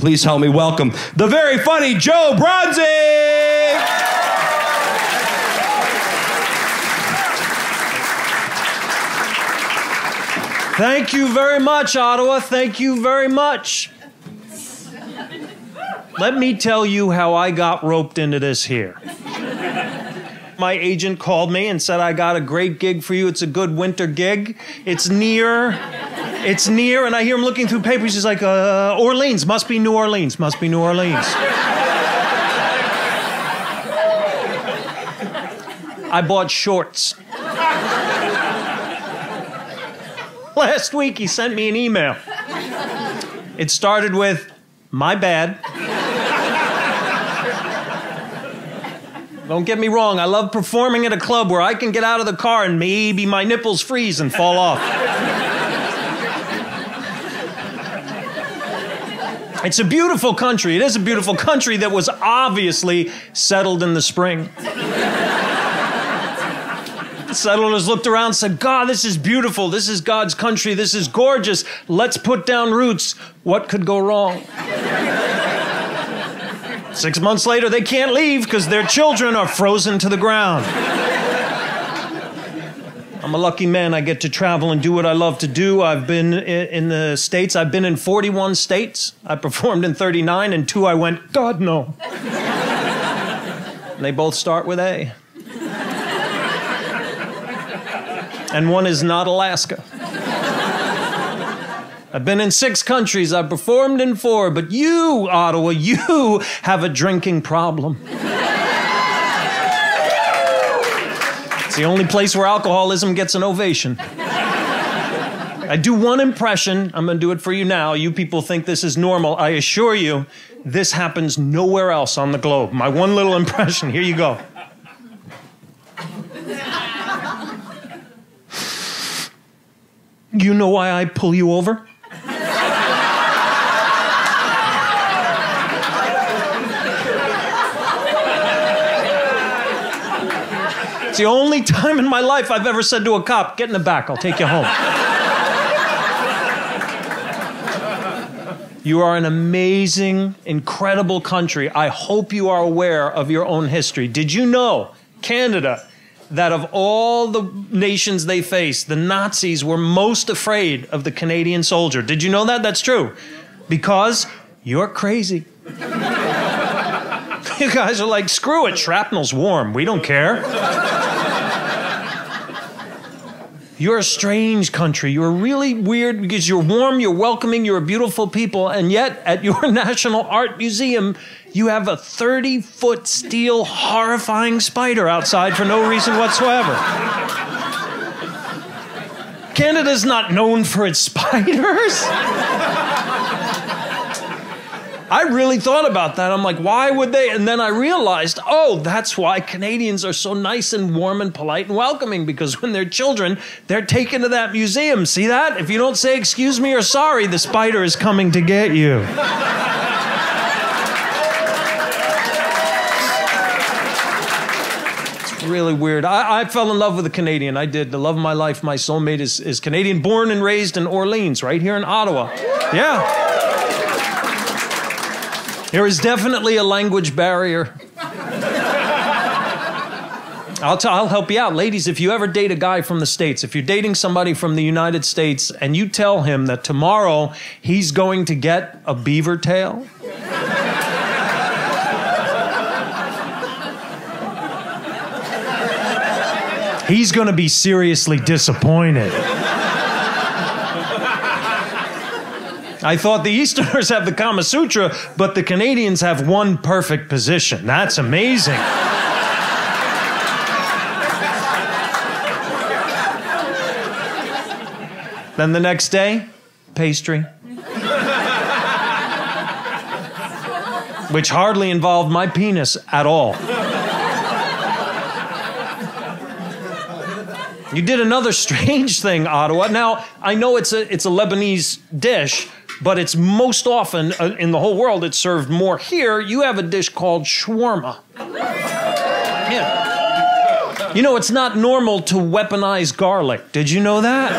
Please help me welcome the very funny Joe Bronzi! Thank you very much, Ottawa. Thank you very much. Let me tell you how I got roped into this here. My agent called me and said, I got a great gig for you. It's a good winter gig. It's near. And I hear him looking through papers. He's like, Orleans. Must be New Orleans. Must be New Orleans. I bought shorts. Last week, he sent me an email. It started with, my bad. Don't get me wrong, I love performing at a club where I can get out of the car and maybe my nipples freeze and fall off. It's a beautiful country. It is a beautiful country that was obviously settled in the spring. Settlers looked around and said, God, this is beautiful. This is God's country. This is gorgeous. Let's put down roots. What could go wrong? 6 months later, they can't leave because their children are frozen to the ground. I'm a lucky man. I get to travel and do what I love to do. I've been in the States. I've been in 41 states. I performed in 39, and 2 I went, God, no. And they both start with A. And one is not Alaska. I've been in 6 countries. I've performed in 4. But you, Ottawa, you have a drinking problem. It's the only place where alcoholism gets an ovation. I do one impression. I'm going to do it for you now. You people think this is normal. I assure you, this happens nowhere else on the globe. My one little impression. Here you go. You know why I pull you over? It's the only time in my life I've ever said to a cop, get in the back, I'll take you home. You are an amazing, incredible country. I hope you are aware of your own history. Did you know, Canada, that of all the nations they faced, the Nazis were most afraid of the Canadian soldier? Did you know that? That's true. Because you're crazy. You guys are like, screw it, shrapnel's warm. We don't care. You're a strange country. You're really weird because you're warm, you're welcoming, you're a beautiful people, and yet at your National Art Museum, you have a 30-foot steel horrifying spider outside for no reason whatsoever. Canada's not known for its spiders. I really thought about that. I'm like, why would they? And then I realized, oh, that's why Canadians are so nice and warm and polite and welcoming, because when they're children, they're taken to that museum. See that? If you don't say excuse me or sorry, the spider is coming to get you. It's really weird. I fell in love with a Canadian. I did. The love of my life, my soulmate is Canadian, born and raised in Orleans, right here in Ottawa. Yeah. There is definitely a language barrier. I'll help you out. Ladies, if you ever date a guy from the States, if you're dating somebody from the United States and you tell him that tomorrow he's going to get a beaver tail, he's going to be seriously disappointed. I thought the Easterners have the Kama Sutra, but the Canadians have one perfect position. That's amazing. Then the next day, pastry. Which hardly involved my penis at all. You did another strange thing, Ottawa. Now, I know it's a Lebanese dish, but it's most often, in the whole world, it's served more here. You have a dish called shawarma. Yeah. You know, it's not normal to weaponize garlic. Did you know that?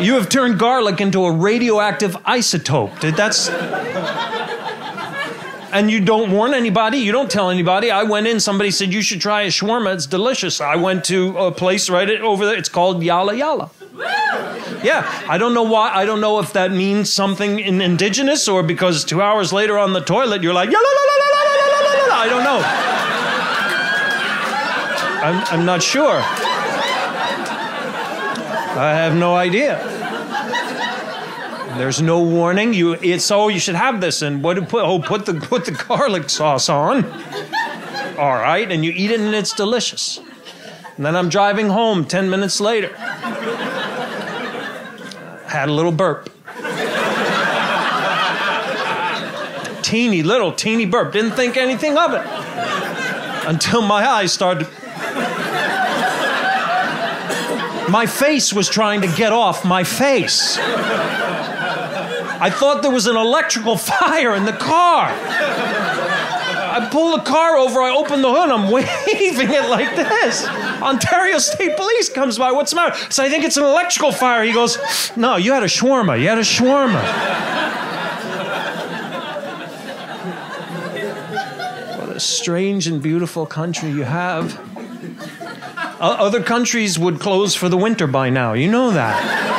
You have turned garlic into a radioactive isotope. And you don't warn anybody. You don't tell anybody. I went in. Somebody said, you should try a shawarma. It's delicious. I went to a place right over there. It's called Yala Yala. Yeah. I don't know why. I don't know if that means something in indigenous or because 2 hours later on the toilet, you're like, yala, la, la, la, la, la, la, la, la. I don't know. I'm not sure. I have no idea. There's no warning. You should have this, and put the garlic sauce on. All right, and you eat it, and it's delicious. And then I'm driving home 10 minutes later. Had a little burp. Teeny burp. Didn't think anything of it until my eyes started. My face was trying to get off my face. I thought there was an electrical fire in the car. I pull the car over, I open the hood, I'm waving it like this. Ontario State Police comes by, what's the matter? So I think it's an electrical fire. He goes, no, you had a shawarma. What a strange and beautiful country you have. Other countries would close for the winter by now. You know that.